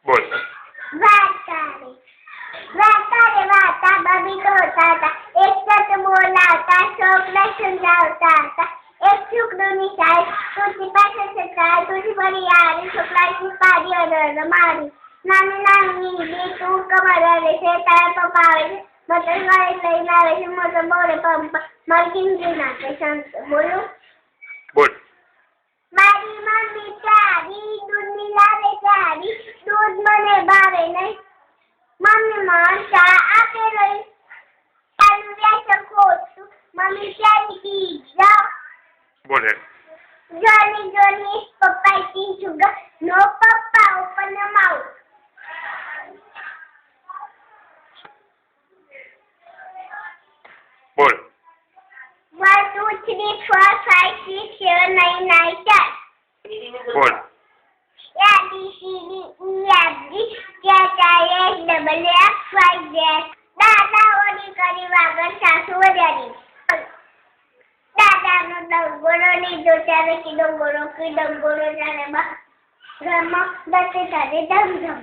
બોલ. વાતારે વાતારે વાતા બબી તો હોતા હતા, એક સત બોલાવતા છોકરા સમજાવતા હતા, એક છોકરોની સાઈડ તુલસી પાસે સતા તુલસી પડી યારી છોકરાની પાડી અડર મારી નાની નાની બે તું કમર આવે છે તારા પપ્પા આવે છે મોટર ગાડી લઈને આવે છે મોટર બોલે પંપ મલકિંગ નાખે શાંત બોલું. બોલ. મારી મમ્મી પ્યારી દૂધ મિલાવે પ્યારી દૂધ મને ભાવે નહીં મમ્મી મને ચા આપે રહી ચાલુ વ્યાસ ખોટું મમ્મી પ્યારી પી જાઓ. બોલ. જોની જોની પપ્પા કી સુગર નો પપ્પા ઓપન ધ માઉથ. બોલ. 1 2 3 4 5 6 7 8 9 10. બોલ. A B C D E F G H I H double X Y Z. દાદા ઓડી કરી વાગર સાસુ વજારી. દાદાનો ડંગોરો લીધો ત્યારે કીધો ગોરો કી ડંગોરો ત્યારે બા ઘરમાં દસે તારે ધમ ધમ.